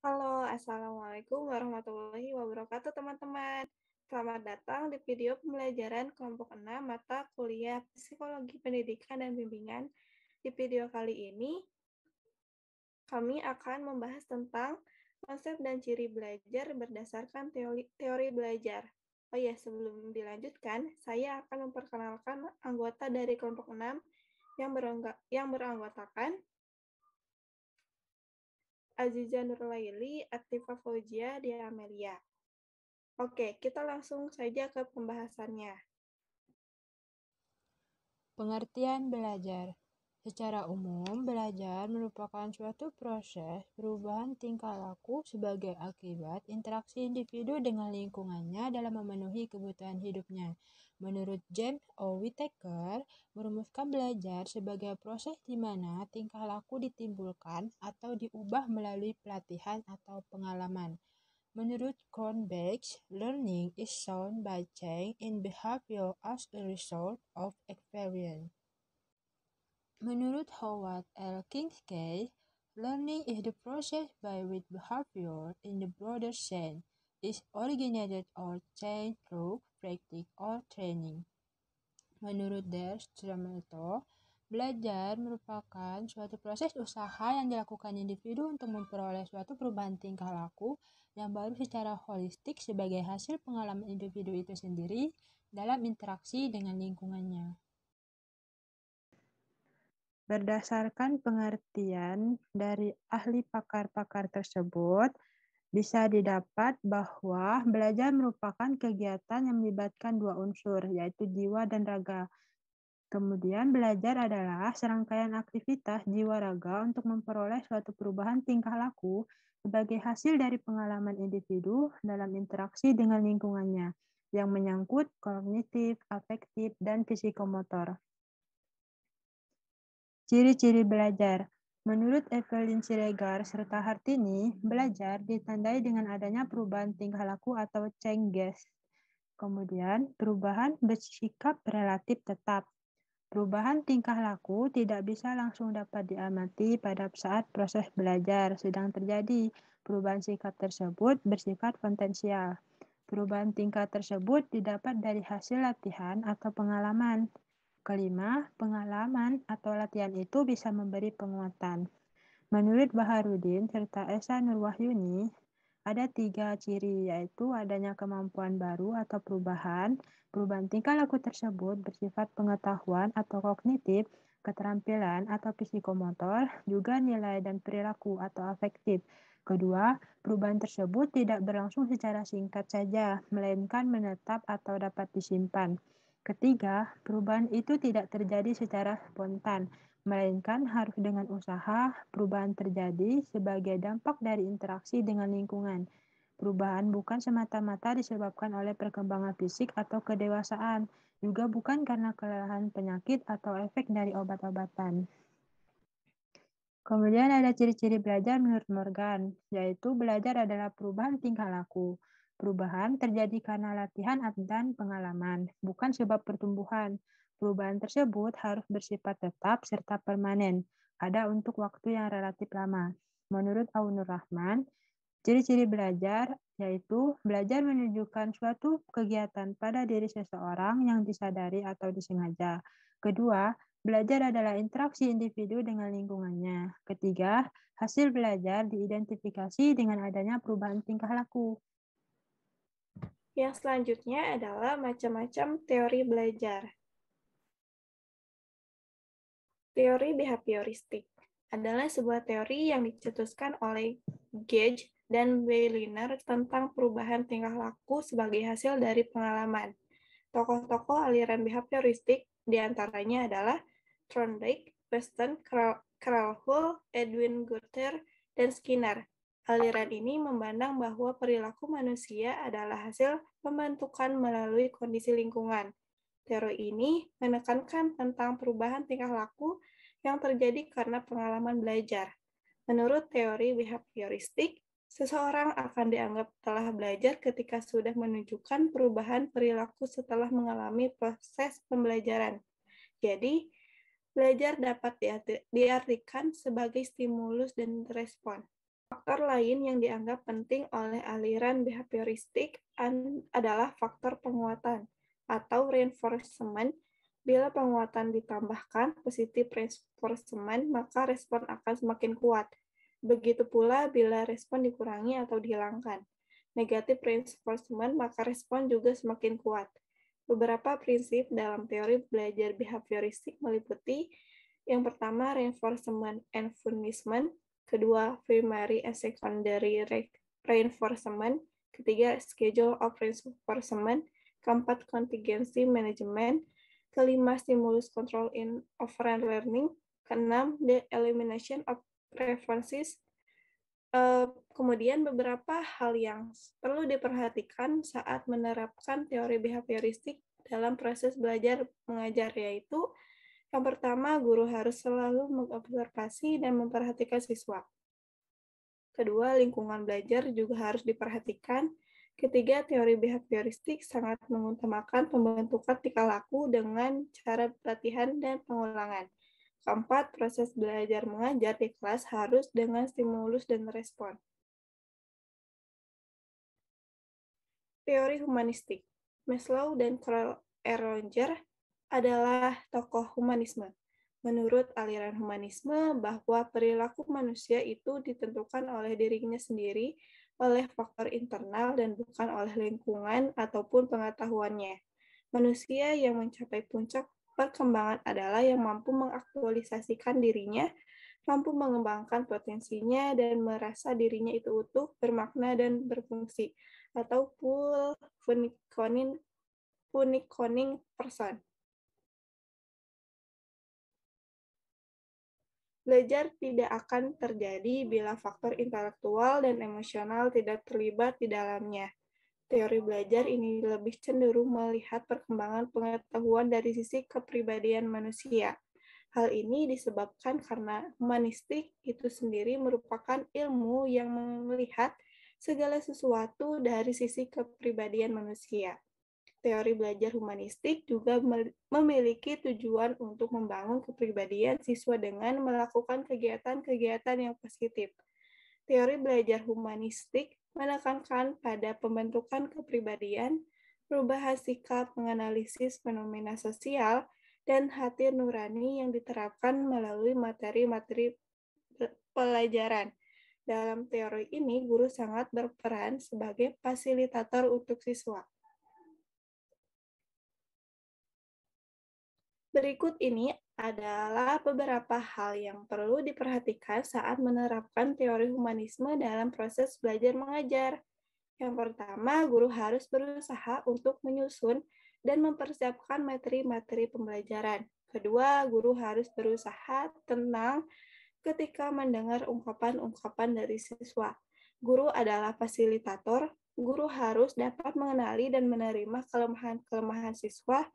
Halo, Assalamualaikum warahmatullahi wabarakatuh teman-teman. Selamat datang di video pembelajaran kelompok 6 mata kuliah Psikologi Pendidikan dan Bimbingan. Di video kali ini, kami akan membahas tentang konsep dan ciri belajar berdasarkan teori belajar. Oh ya, sebelum dilanjutkan, saya akan memperkenalkan anggota dari kelompok 6 yang beranggotakan Aziza Nurlaili, Atifah Fauzia, Dia Amelia. Oke, kita langsung saja ke pembahasannya. Pengertian belajar. Secara umum, belajar merupakan suatu proses perubahan tingkah laku sebagai akibat interaksi individu dengan lingkungannya dalam memenuhi kebutuhan hidupnya. Menurut James O. Whittaker, merumuskan belajar sebagai proses di mana tingkah laku ditimbulkan atau diubah melalui pelatihan atau pengalaman. Menurut Cronbach, learning is shown by change in behavior as a result of experience. Menurut Howard L. Kincaid, learning is the process by which behavior in the broader sense is originated or changed through practice or training. Menurut Der Stramelto, belajar merupakan suatu proses usaha yang dilakukan individu untuk memperoleh suatu perubahan tingkah laku yang baru secara holistik sebagai hasil pengalaman individu itu sendiri dalam interaksi dengan lingkungannya. Berdasarkan pengertian dari ahli pakar-pakar tersebut, bisa didapat bahwa belajar merupakan kegiatan yang melibatkan dua unsur, yaitu jiwa dan raga. Kemudian belajar adalah serangkaian aktivitas jiwa raga untuk memperoleh suatu perubahan tingkah laku sebagai hasil dari pengalaman individu dalam interaksi dengan lingkungannya yang menyangkut kognitif, afektif, dan psikomotor. Ciri-ciri belajar. Menurut Evelyn Siregar serta Hartini, belajar ditandai dengan adanya perubahan tingkah laku atau changes. Kemudian, perubahan bersikap relatif tetap. Perubahan tingkah laku tidak bisa langsung dapat diamati pada saat proses belajar sedang terjadi. Perubahan sikap tersebut bersifat potensial. Perubahan tingkah tersebut didapat dari hasil latihan atau pengalaman. Kelima, pengalaman atau latihan itu bisa memberi penguatan. Menurut Baharudin serta Esa Nurwahyuni, ada 3 ciri, yaitu adanya kemampuan baru atau perubahan. Perubahan tingkah laku tersebut bersifat pengetahuan atau kognitif, keterampilan atau psikomotor, juga nilai dan perilaku atau afektif. Kedua, perubahan tersebut tidak berlangsung secara singkat saja, melainkan menetap atau dapat disimpan. Ketiga, perubahan itu tidak terjadi secara spontan, melainkan harus dengan usaha. Perubahan terjadi sebagai dampak dari interaksi dengan lingkungan. Perubahan bukan semata-mata disebabkan oleh perkembangan fisik atau kedewasaan, juga bukan karena kelelahan penyakit atau efek dari obat-obatan. Kemudian ada ciri-ciri belajar menurut Morgan, yaitu belajar adalah perubahan tingkah laku. Perubahan terjadi karena latihan dan pengalaman, bukan sebab pertumbuhan. Perubahan tersebut harus bersifat tetap serta permanen, ada untuk waktu yang relatif lama. Menurut Aunur Rahman, ciri-ciri belajar yaitu belajar menunjukkan suatu kegiatan pada diri seseorang yang disadari atau disengaja. Kedua, belajar adalah interaksi individu dengan lingkungannya. Ketiga, hasil belajar diidentifikasi dengan adanya perubahan tingkah laku. Yang selanjutnya adalah macam-macam teori belajar. Teori behavioristik adalah sebuah teori yang dicetuskan oleh Gage dan Weiliner tentang perubahan tingkah laku sebagai hasil dari pengalaman. Tokoh-tokoh aliran behavioristik diantaranya adalah Thorndike, Weston, Kralhul, Edwin Gunther, dan Skinner. Aliran ini memandang bahwa perilaku manusia adalah hasil pembentukan melalui kondisi lingkungan. Teori ini menekankan tentang perubahan tingkah laku yang terjadi karena pengalaman belajar. Menurut teori behavioristik, seseorang akan dianggap telah belajar ketika sudah menunjukkan perubahan perilaku setelah mengalami proses pembelajaran. Jadi, belajar dapat diartikan sebagai stimulus dan respon. Faktor lain yang dianggap penting oleh aliran behavioristik adalah faktor penguatan atau reinforcement. Bila penguatan ditambahkan positif reinforcement, maka respon akan semakin kuat. Begitu pula bila respon dikurangi atau dihilangkan negatif reinforcement, maka respon juga semakin kuat. Beberapa prinsip dalam teori belajar behavioristik meliputi yang pertama, reinforcement and punishment, kedua, primary and secondary reinforcement, ketiga, schedule of reinforcement, keempat, contingency management, kelima, stimulus control in operant learning, keenam, the elimination of preferences. Kemudian beberapa hal yang perlu diperhatikan saat menerapkan teori behavioristik dalam proses belajar mengajar, yaitu yang pertama, guru harus selalu mengobservasi dan memperhatikan siswa. Kedua, lingkungan belajar juga harus diperhatikan. Ketiga, teori behavioristik sangat mengutamakan pembentukan tingkah laku dengan cara latihan dan pengulangan. Keempat, proses belajar mengajar di kelas harus dengan stimulus dan respon. Teori humanistik. Maslow dan Carl Erlanger adalah tokoh humanisme. Menurut aliran humanisme, bahwa perilaku manusia itu ditentukan oleh dirinya sendiri, oleh faktor internal dan bukan oleh lingkungan ataupun pengetahuannya. Manusia yang mencapai puncak perkembangan adalah yang mampu mengaktualisasikan dirinya, mampu mengembangkan potensinya, dan merasa dirinya itu utuh, bermakna, dan berfungsi, atau full functioning person. Belajar tidak akan terjadi bila faktor intelektual dan emosional tidak terlibat di dalamnya. Teori belajar ini lebih cenderung melihat perkembangan pengetahuan dari sisi kepribadian manusia. Hal ini disebabkan karena humanistik itu sendiri merupakan ilmu yang melihat segala sesuatu dari sisi kepribadian manusia. Teori belajar humanistik juga memiliki tujuan untuk membangun kepribadian siswa dengan melakukan kegiatan-kegiatan yang positif. Teori belajar humanistik menekankan pada pembentukan kepribadian, perubahan sikap, menganalisis fenomena sosial, dan hati nurani yang diterapkan melalui materi-materi pelajaran. Dalam teori ini, guru sangat berperan sebagai fasilitator untuk siswa. Berikut ini adalah beberapa hal yang perlu diperhatikan saat menerapkan teori humanisme dalam proses belajar mengajar. Yang pertama, guru harus berusaha untuk menyusun dan mempersiapkan materi-materi pembelajaran. Kedua, guru harus berusaha tenang ketika mendengar ungkapan-ungkapan dari siswa. Guru adalah fasilitator, guru harus dapat mengenali dan menerima kelemahan-kelemahan siswa.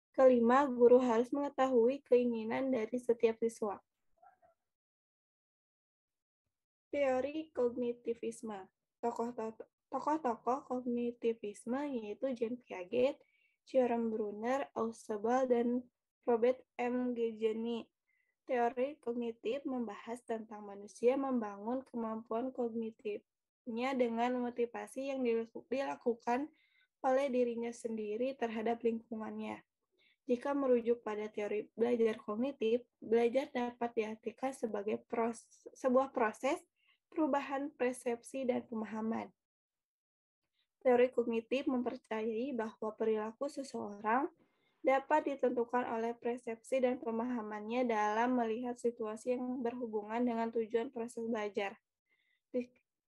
Kelima, guru harus mengetahui keinginan dari setiap siswa. Teori kognitivisme. Tokoh-tokoh kognitivisme yaitu Jean Piaget, Jerome Bruner, Ausubel, dan Robert M. Guerini. Teori kognitif membahas tentang manusia membangun kemampuan kognitifnya dengan motivasi yang dilakukan oleh dirinya sendiri terhadap lingkungannya. Jika merujuk pada teori belajar kognitif, belajar dapat diartikan sebagai sebuah proses perubahan persepsi dan pemahaman. Teori kognitif mempercayai bahwa perilaku seseorang dapat ditentukan oleh persepsi dan pemahamannya dalam melihat situasi yang berhubungan dengan tujuan proses belajar.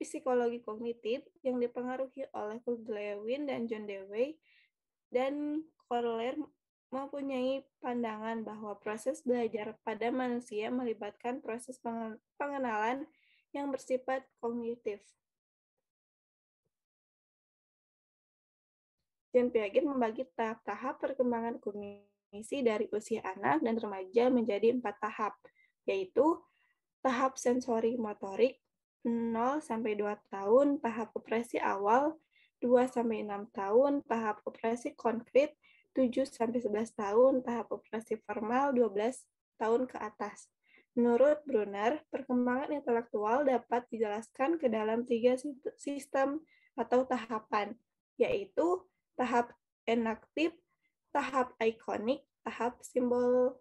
Psikologi kognitif yang dipengaruhi oleh Kurt Lewin dan John Dewey dan Kohler mempunyai pandangan bahwa proses belajar pada manusia melibatkan proses pengenalan yang bersifat kognitif. Jean Piaget membagi tahap-tahap perkembangan kognisi dari usia anak dan remaja menjadi 4 tahap, yaitu tahap sensori motorik 0-2 tahun, tahap operasi awal 2-6 tahun, tahap operasi konkret 7-11 tahun, tahap operasi formal 12 tahun ke atas. Menurut Brunner, perkembangan intelektual dapat dijelaskan ke dalam 3 sistem atau tahapan, yaitu tahap enaktif, tahap ikonik, tahap simbol.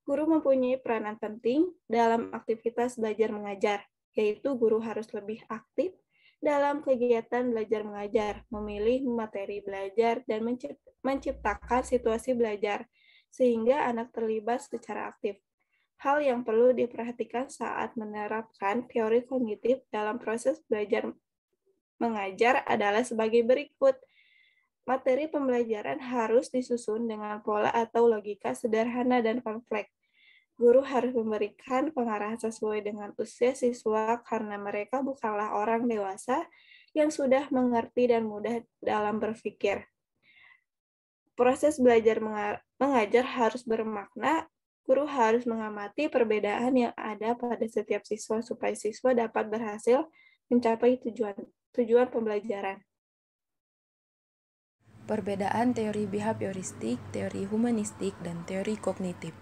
Guru mempunyai peranan penting dalam aktivitas belajar mengajar, yaitu guru harus lebih aktif dalam kegiatan belajar mengajar, memilih materi belajar, dan menciptakan situasi belajar, sehingga anak terlibat secara aktif. Hal yang perlu diperhatikan saat menerapkan teori kognitif dalam proses belajar mengajar adalah sebagai berikut. Materi pembelajaran harus disusun dengan pola atau logika sederhana dan kompleks. Guru harus memberikan pengarahan sesuai dengan usia siswa karena mereka bukanlah orang dewasa yang sudah mengerti dan mudah dalam berpikir. Proses belajar mengajar harus bermakna. Guru harus mengamati perbedaan yang ada pada setiap siswa supaya siswa dapat berhasil mencapai tujuan pembelajaran. Perbedaan teori behavioristik, teori humanistik, dan teori kognitif.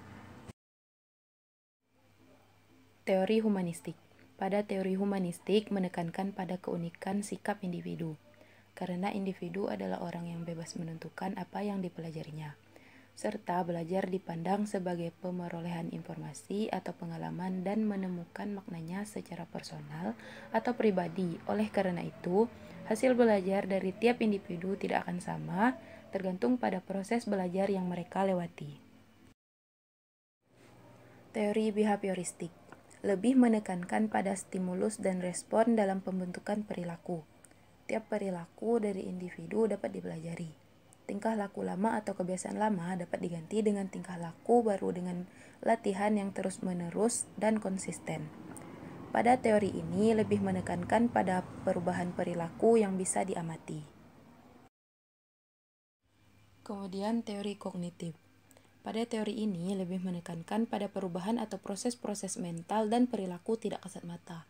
Teori humanistik. Pada teori humanistik menekankan pada keunikan sikap individu, karena individu adalah orang yang bebas menentukan apa yang dipelajarinya, serta belajar dipandang sebagai pemerolehan informasi atau pengalaman dan menemukan maknanya secara personal atau pribadi. Oleh karena itu, hasil belajar dari tiap individu tidak akan sama, tergantung pada proses belajar yang mereka lewati. Teori behavioristik lebih menekankan pada stimulus dan respon dalam pembentukan perilaku. Tiap perilaku dari individu dapat dipelajari. Tingkah laku lama atau kebiasaan lama dapat diganti dengan tingkah laku baru dengan latihan yang terus-menerus dan konsisten. Pada teori ini lebih menekankan pada perubahan perilaku yang bisa diamati. Kemudian teori kognitif. Pada teori ini lebih menekankan pada perubahan atau proses-proses mental dan perilaku tidak kasat mata.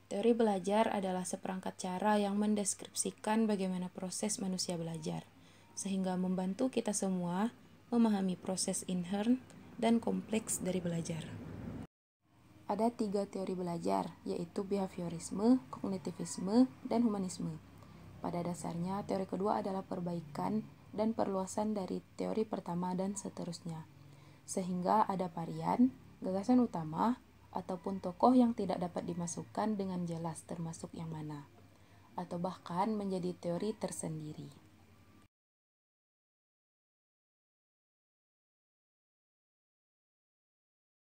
Teori belajar adalah seperangkat cara yang mendeskripsikan bagaimana proses manusia belajar, sehingga membantu kita semua memahami proses inherent dan kompleks dari belajar. Ada 3 teori belajar, yaitu behaviorisme, kognitivisme, dan humanisme. Pada dasarnya, teori kedua adalah perbaikan dan perluasan dari teori pertama dan seterusnya, sehingga ada varian, gagasan utama, ataupun tokoh yang tidak dapat dimasukkan dengan jelas termasuk yang mana, atau bahkan menjadi teori tersendiri.